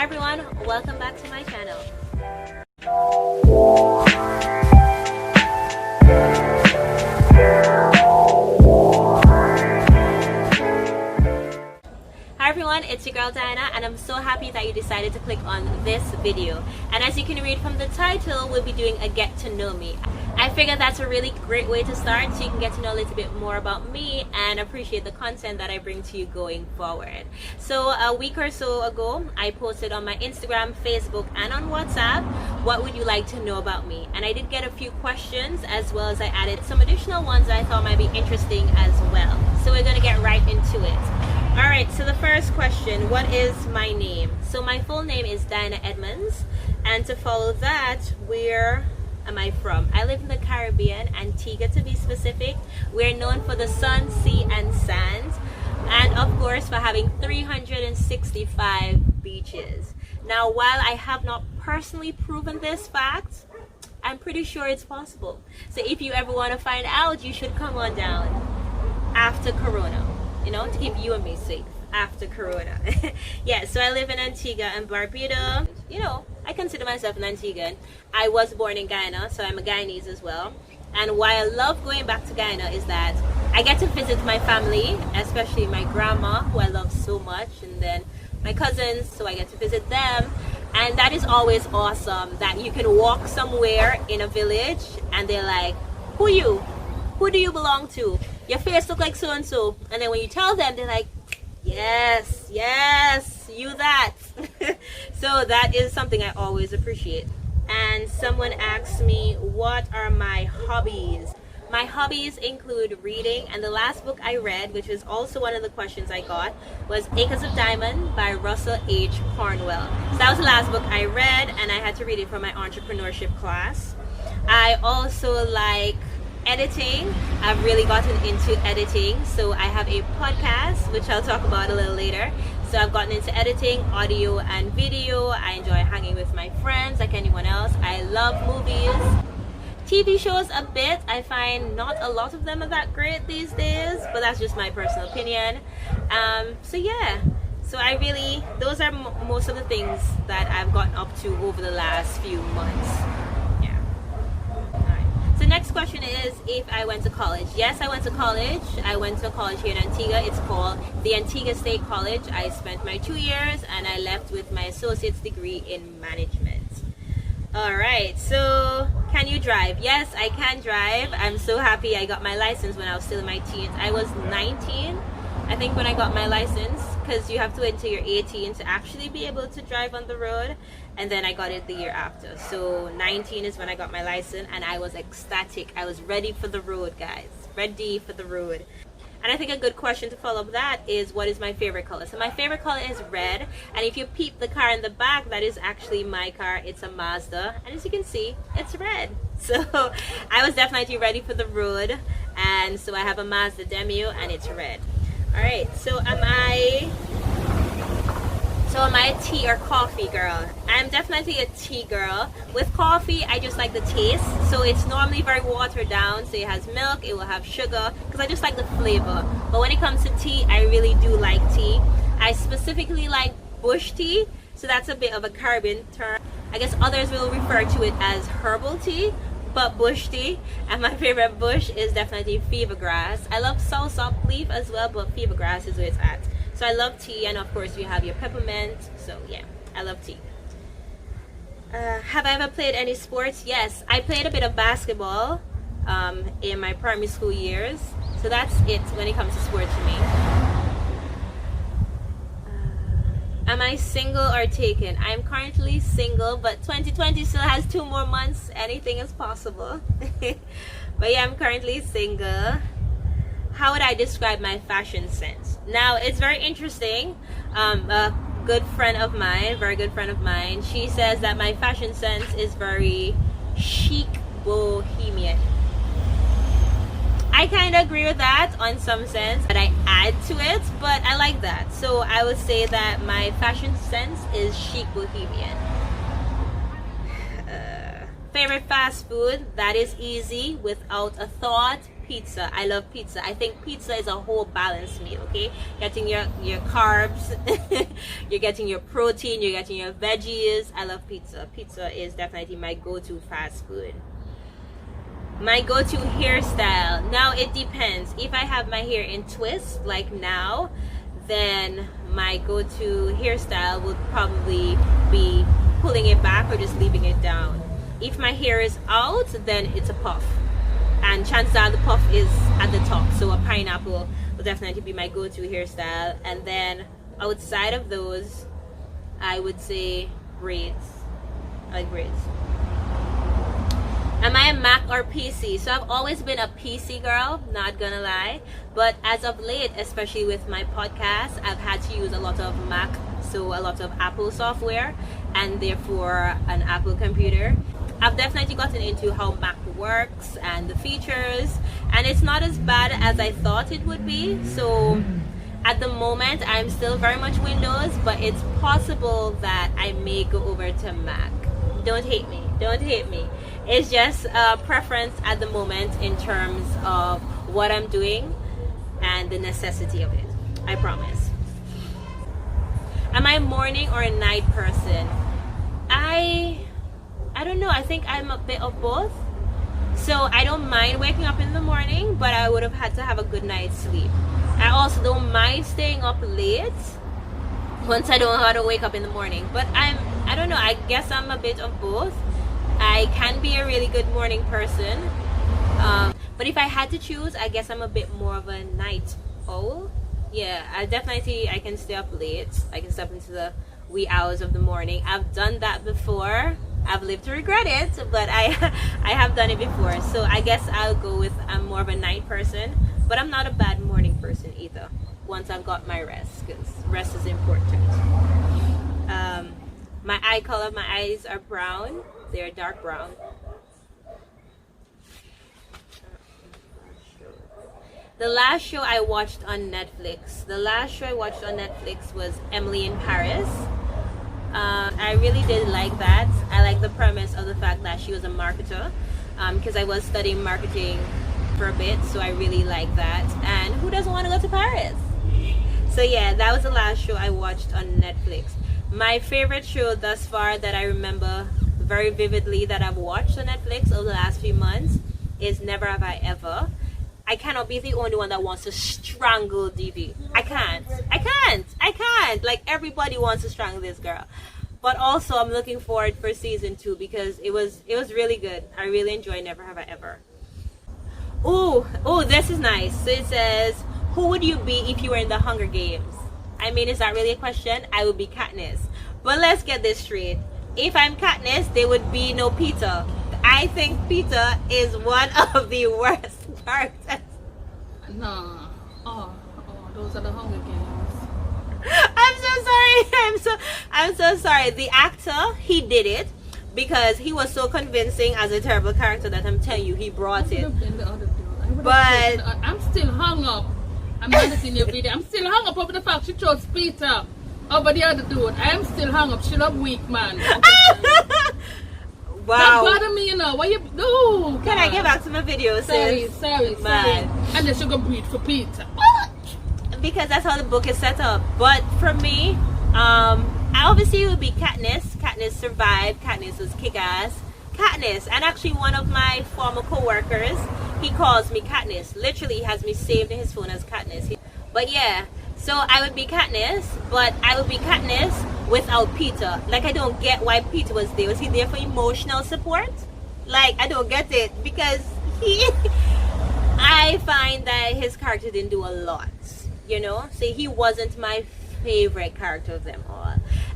Hi everyone, welcome back to my channel. Hi everyone, it's your girl Diana and I'm so happy that you decided to click on this video. And as you can read from the title, we'll be doing a get to know me. I figured that's a really great way to start so you can get to know a little bit more about me and appreciate the content that I bring to you going forward. So a week or so ago, I posted on my Instagram, Facebook, and on WhatsApp, what would you like to know about me? And I did get a few questions as well as I added some additional ones that I thought might be interesting as well. So we're gonna get right into it. Alright, so the first question, what is my name? So my full name is Diana Edmonds, and to follow that, where am I from? I live in the Caribbean, Antigua to be specific. We're known for the sun, sea, and sand, and of course for having 365 beaches. Now, while I have not personally proven this fact, I'm pretty sure it's possible. So if you ever want to find out, you should come on down after Corona. You know, to keep you and me safe after Corona. Yeah, so I live in Antigua and Barbuda. You know, I consider myself an Antiguan. I was born in Guyana, so I'm a Guyanese as well. And why I love going back to Guyana is that I get to visit my family, especially my grandma, who I love so much, and then my cousins, so I get to visit them. And that is always awesome, that you can walk somewhere in a village and they're like, who you? Who do you belong to? Your face look like so-and-so. And then when you tell them, they're like, yes, yes, you that. So that is something I always appreciate. And someone asked me, what are my hobbies? My hobbies include reading, and the last book I read, which was also one of the questions I got, was Acres of Diamond by Russell H. Cornwell. So that was the last book I read, and I had to read it for my entrepreneurship class. I also like editing. I've really gotten into editing, so I have a podcast which I'll talk about a little later. So I've gotten into editing, audio and video. I enjoy hanging with my friends like anyone else. I love movies. TV shows a bit. I find not a lot of them are that great these days, but that's just my personal opinion. So yeah, so I really, those are most of the things that I've gotten up to over the last few months. The next question is if I went to college. Yes, I went to college. I went to college here in Antigua. It's called the Antigua State College. I spent my 2 years and I left with my associate's degree in management. Alright, so can you drive? Yes, I can drive. I'm so happy I got my license when I was still in my teens. I was 19, I think, when I got my license, because you have to wait until you're 18 to actually be able to drive on the road. And then I got it the year after. So 19 is when I got my license and I was ecstatic. I was ready for the road, guys. Ready for the road. And I think a good question to follow up that is, what is my favorite color? So my favorite color is red. And if you peep the car in the back, that is actually my car. It's a Mazda. And as you can see, it's red. So I was definitely ready for the road. And so I have a Mazda Demio and it's red. Alright, so am I a tea or coffee girl? I'm definitely a tea girl. With coffee, I just like the taste. So it's normally very watered down. So it has milk, it will have sugar, because I just like the flavor. But when it comes to tea, I really do like tea. I specifically like bush tea. So that's a bit of a Caribbean term. I guess others will refer to it as herbal tea, but bush tea. And my favorite bush is definitely fever grass. I love soursop leaf as well, but fever grass is where it's at. So I love tea, and of course you have your peppermint. So yeah, I love tea. Have I ever played any sports? Yes, I played a bit of basketball in my primary school years. So that's it when it comes to sports for me. Am I single or taken? I'm currently single, but 2020 still has 2 more months. Anything is possible. But yeah, I'm currently single. How would I describe my fashion sense? Now, it's very interesting. A good friend of mine, very good friend of mine, she says that my fashion sense is very chic bohemian. I kind of agree with that on some sense, but I add to it, but I like that. So I would say that my fashion sense is chic bohemian. Favorite fast food? That is easy, without a thought. pizza. I love pizza. I think pizza is a whole balanced meal, okay? Getting your carbs, you're getting your protein, you're getting your veggies. I love pizza. Pizza is definitely my go-to fast food. My go-to hairstyle. Now it depends. If I have my hair in twists like now, then my go-to hairstyle would probably be pulling it back or just leaving it down. If my hair is out, then it's a puff, and chances are the puff is at the top, so a pineapple will definitely be my go-to hairstyle. And then outside of those, I would say braids. I like braids. Am I a Mac or PC? So I've always been a PC girl, not gonna lie, but as of late, especially with my podcast, I've had to use a lot of Mac, so a lot of Apple software, and therefore an Apple computer. I've definitely gotten into how Mac works and the features, and it's not as bad as I thought it would be. So at the moment, I'm still very much Windows, but it's possible that I may go over to Mac. Don't hate me, don't hate me. It's just a preference at the moment in terms of what I'm doing and the necessity of it. I promise. Am I a morning or a night person? I don't know. I think I'm a bit of both. So I don't mind waking up in the morning, but I would have had to have a good night's sleep. I also don't mind staying up late once I don't know how to wake up in the morning. But I don't know. I guess I'm a bit of both. I can be a really good morning person, but if I had to choose, I guess I'm a bit more of a night owl. Yeah, I can stay up late. I can stay up into the wee hours of the morning. I've done that before. I've lived to regret it, but I have done it before. So I guess I'll go with I'm more of a night person, but I'm not a bad morning person either. Once I've got my rest, because rest is important. My eye color, my eyes are brown. They're dark brown. The last show I watched on Netflix. Was Emily in Paris. I really did like that. I like the premise of the fact that she was a marketer, because I was studying marketing for a bit, so I really like that. And who doesn't want to go to Paris? So yeah, that was the last show I watched on Netflix. My favorite show thus far that I remember very vividly that I've watched on Netflix over the last few months is Never Have I Ever. I cannot be the only one that wants to strangle DV. I can't. Like, everybody wants to strangle this girl. But also, I'm looking forward for season 2 because it was really good. I really enjoyed Never Have I Ever. Oh, this is nice. So it says, who would you be if you were in the Hunger Games? I mean, is that really a question? I would be Katniss. But let's get this straight. If I'm Katniss, there would be no Peter. I think Peter is one of the worst characters. No. Oh, those are the Hunger Games. I'm so sorry. The actor, he did it because he was so convincing as a terrible character that I'm telling you, he brought it. But I'm still hung up. I'm not in your video. I'm still hung up over the fact she chose Peter over the other dude. I am still hung up. She love weak man. Wow. That bother me, you know. What you do? Can I get back to my video? Sorry. And then she go breathe for Peter. Because that's how the book is set up. But for me, obviously it would be Katniss. Katniss survived. Katniss was kick-ass. Katniss. And actually one of my former co-workers, he calls me Katniss. Literally, he has me saved in his phone as Katniss. But yeah, so I would be Katniss, but I would be Katniss without Peter. Like, I don't get why Peter was there. Was he there for emotional support? Like, I don't get it because I find that his character didn't do a lot, you know? So he wasn't my favorite character of them all.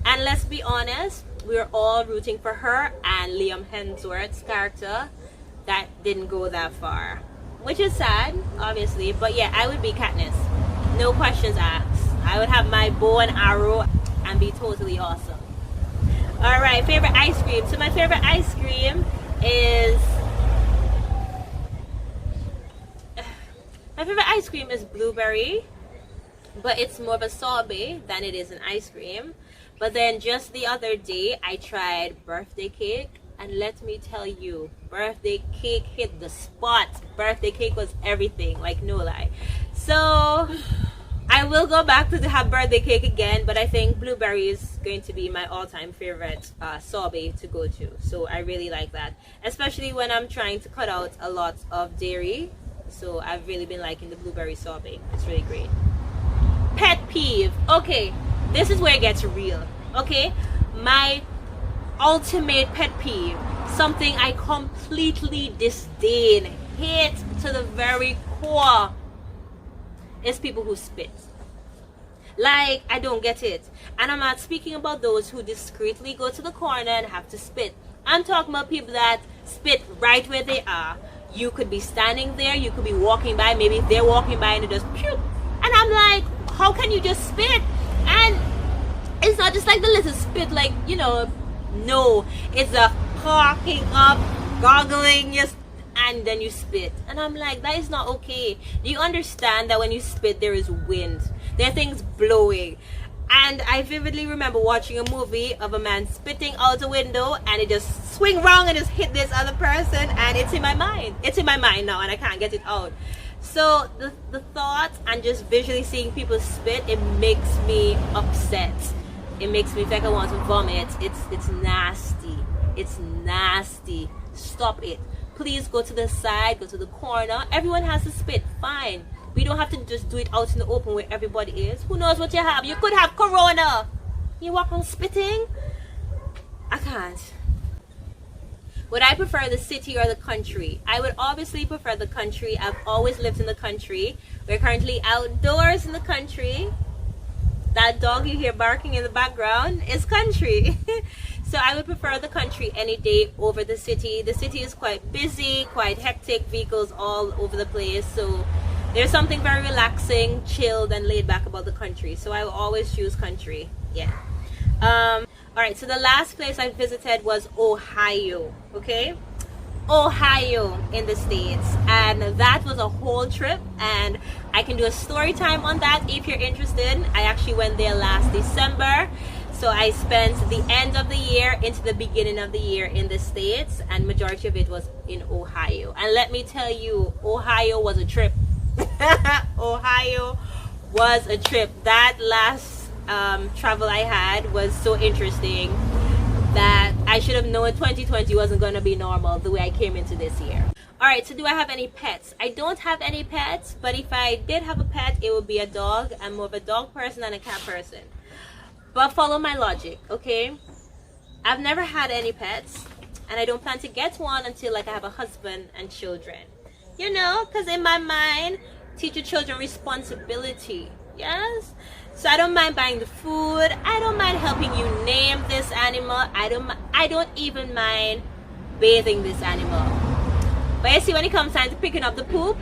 And let's be honest, we were all rooting for her and Liam Hemsworth's character that didn't go that far, which is sad, obviously. But yeah, I would be Katniss. No questions asked. I would have my bow and arrow and be totally awesome. Alright, favorite ice cream. So my favorite ice cream is... My favorite ice cream is blueberry, but it's more of a sorbet than it is an ice cream. But then just the other day, I tried birthday cake, And let me tell you, birthday cake hit the spot. Birthday cake was everything, like no lie. So I will go back to have birthday cake again, but I think blueberry is going to be my all-time favorite sorbet to go to. So I really like that, especially when I'm trying to cut out a lot of dairy. So I've really been liking the blueberry sorbet. It's really great. Pet peeve. Okay, this is where it gets real. Okay, my ultimate pet peeve, something I completely disdain, hate to the very core, is people who spit. Like, I don't get it. And I'm not speaking about those who discreetly go to the corner and have to spit. I'm talking about people that spit right where they are. You could be standing there, you could be walking by, maybe they're walking by and it just pew. And I'm like, how can you just spit? And it's not just like the little spit, like, you know, no, it's a parking up, goggling, just, and then you spit. And I'm like, that is not okay. Do you understand that when you spit there is wind, there are things blowing? And I vividly remember watching a movie of a man spitting out the window and it just swing wrong and just hit this other person, and it's in my mind now and I can't get it out. So the thought and just visually seeing people spit, it makes me upset. It makes me feel like I want to vomit. It's nasty. It's nasty. Stop it. Please go to the side, go to the corner. Everyone has to spit, fine. We don't have to just do it out in the open where everybody is. Who knows what you have? You could have corona. You walk on spitting? I can't. Would I prefer the city or the country? I would obviously prefer the country. I've always lived in the country. We're currently outdoors in the country. That dog you hear barking in the background is country. So I would prefer the country any day over the city. The city is quite busy, quite hectic, vehicles all over the place. So there's something very relaxing, chilled, and laid back about the country. So I will always choose country. Yeah. Alright, so the last place I visited was Ohio. Okay? Ohio in the States. And that was a whole trip. And I can do a story time on that if you're interested. I actually went there last December. So I spent the end of the year into the beginning of the year in the States. And majority of it was in Ohio. And let me tell you, Ohio was a trip. Ohio was a trip. That last travel I had was so interesting that I should have known 2020 wasn't going to be normal the way I came into this year. Alright, so do I have any pets? I don't have any pets, but if I did have a pet, it would be a dog. I'm more of a dog person than a cat person. But follow my logic, okay? I've never had any pets, and I don't plan to get one until like I have a husband and children. You know, because in my mind, teach your children responsibility. Yes? So I don't mind buying the food. I don't mind helping you name this animal. I don't even mind bathing this animal. But you see, when it comes time to picking up the poop,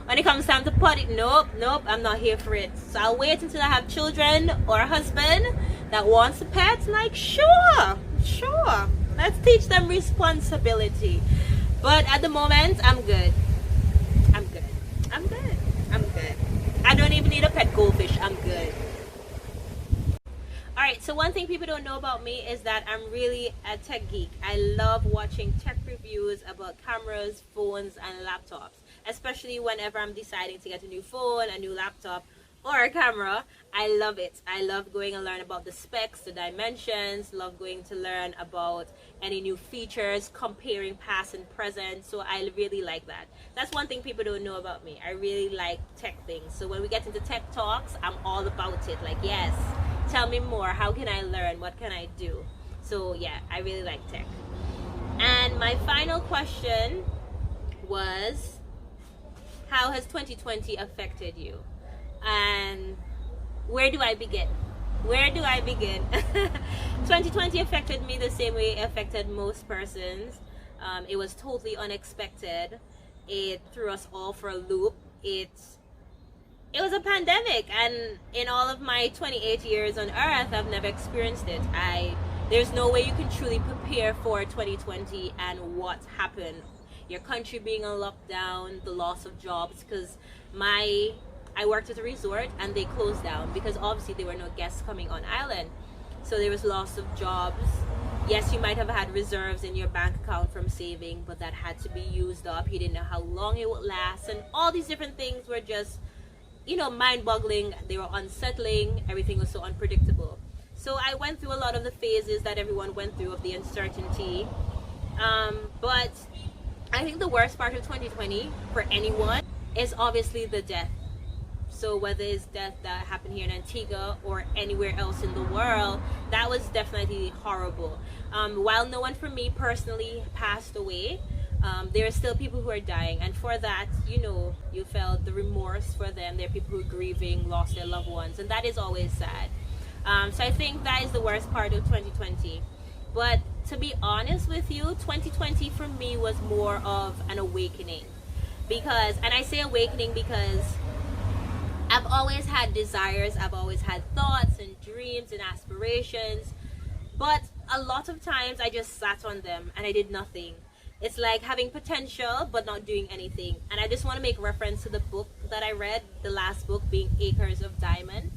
when it comes time to potty, nope, I'm not here for it. So I'll wait until I have children or a husband that wants a pet. Like, sure. Let's teach them responsibility. But at the moment, I'm good. I don't even need a pet goldfish. I'm good. Alright, so one thing people don't know about me is that I'm really a tech geek. I love watching tech reviews about cameras, phones, and laptops. Especially whenever I'm deciding to get a new phone, a new laptop, or a camera. I love it. I love going and learn about the specs, the dimensions, love going to learn about any new features, comparing past and present. So I really like that. That's one thing people don't know about me. I really like tech things. So when we get into tech talks, I'm all about it. Like, yes, tell me more. How can I learn? What can I do? So yeah, I really like tech. And my final question was, how has 2020 affected you? And where do I begin? 2020 affected me the same way it affected most persons. It was totally unexpected. It threw us all for a loop. It was a pandemic, and in all of my 28 years on earth, I've never experienced it. There's no way you can truly prepare for 2020 and what happened. Your country being on lockdown, the loss of jobs, because I worked at a resort and they closed down because obviously there were no guests coming on island. So there was loss of jobs, Yes, you might have had reserves in your bank account from saving, but that had to be used up. You didn't know how long it would last, and all these different things were just, mind-boggling. They were unsettling. Everything was so unpredictable. So I went through a lot of the phases that everyone went through of the uncertainty. But I think the worst part of 2020 for anyone is obviously the death. So whether it's death that happened here in Antigua or anywhere else in the world, that was definitely horrible. While no one from me personally passed away, there are still people who are dying, and for that, you felt the remorse for them. There are people who are grieving, lost their loved ones, and that is always sad. So I think that is the worst part of 2020. But to be honest with you, 2020 for me was more of an awakening. And I say awakening because I've always had desires, I've always had thoughts and dreams and aspirations, but a lot of times I just sat on them and I did nothing. It's like having potential but not doing anything. And I just want to make reference to the book that I read, the last book being Acres of Diamond.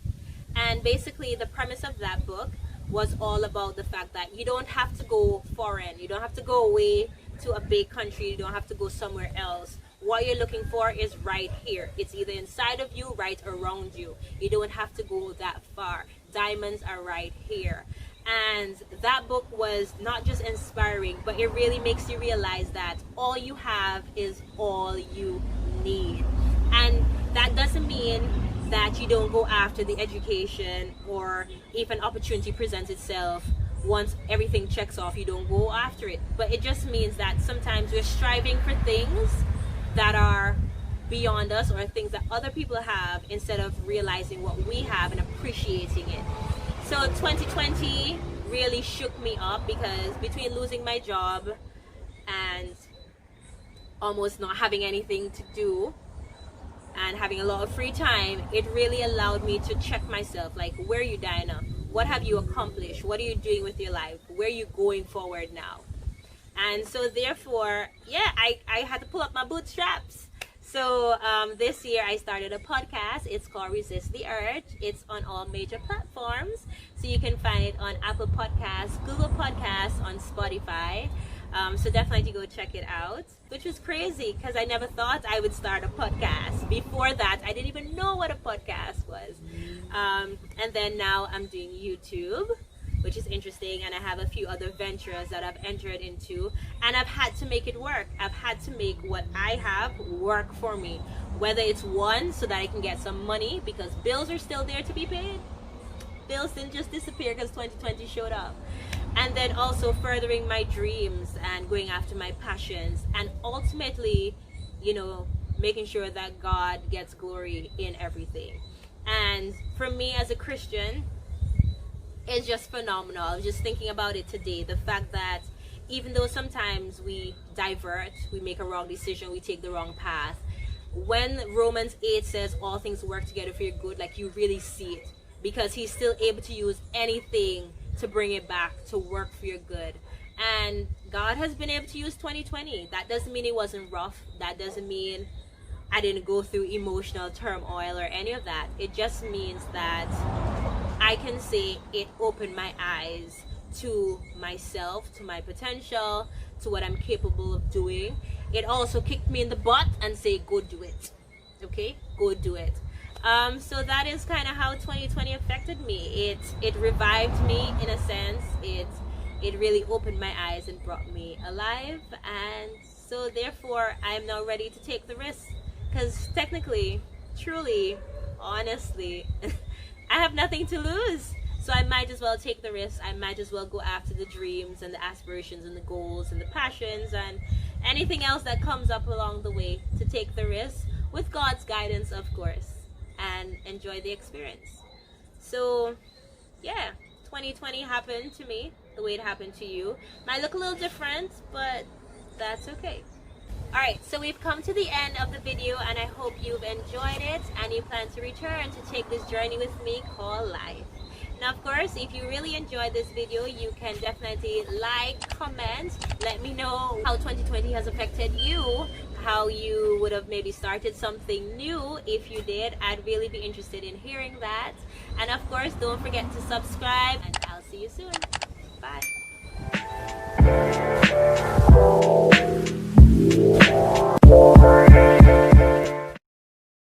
And basically the premise of that book was all about the fact that you don't have to go foreign, you don't have to go away to a big country, you don't have to go somewhere else. What you're looking for is right here. It's either inside of you, right around you. You don't have to go that far. Diamonds are right here. And that book was not just inspiring, but it really makes you realize that all you have is all you need. And that doesn't mean that you don't go after the education, or if an opportunity presents itself, once everything checks off, you don't go after it. But it just means that sometimes we're striving for things that are beyond us, or things that other people have, instead of realizing what we have and appreciating it. So 2020 really shook me up, because between losing my job and almost not having anything to do and having a lot of free time, it really allowed me to check myself, like, where are you, Diana? What have you accomplished? What are you doing with your life? Where are you going forward now? And so therefore, I had to pull up my bootstraps. So this year I started a podcast. It's called Resist the Urge. It's on all major platforms. So you can find it on Apple Podcasts, Google Podcasts, on Spotify. So definitely go check it out, which was crazy because I never thought I would start a podcast. Before that, I didn't even know what a podcast was. And then now I'm doing YouTube, which is interesting, and I have a few other ventures that I've entered into, and I've had to make it work. I've had to make what I have work for me, whether it's one, so that I can get some money, because bills are still there to be paid. Bills didn't just disappear because 2020 showed up. And then also furthering my dreams and going after my passions, and ultimately, making sure that God gets glory in everything. And for me as a Christian, it's just phenomenal. I was just thinking about it today. The fact that even though sometimes we divert, we make a wrong decision, we take the wrong path, when Romans 8 says all things work together for your good, like, you really see it, because he's still able to use anything to bring it back to work for your good. And God has been able to use 2020. That doesn't mean it wasn't rough. That doesn't mean I didn't go through emotional turmoil or any of that. It just means that I can say it opened my eyes to myself, to my potential, to what I'm capable of doing. It also kicked me in the butt and say, go do it. Okay? Go do it. So that is kind of how 2020 affected me. It revived me in a sense. It really opened my eyes and brought me alive. And so therefore, I'm now ready to take the risk. Because technically, truly, honestly, I have nothing to lose. So I might as well take the risk. I might as well go after the dreams and the aspirations and the goals and the passions and anything else that comes up along the way, to take the risk with God's guidance, of course, and enjoy the experience. So yeah, 2020 happened to me the way it happened to you. Might look a little different, but that's okay. Alright, so we've come to the end of the video, and I hope you've enjoyed it and you plan to return to take this journey with me called life. Now, of course, if you really enjoyed this video, you can definitely like, comment, let me know how 2020 has affected you, how you would have maybe started something new. If you did, I'd really be interested in hearing that. And of course, don't forget to subscribe, and I'll see you soon. Bye.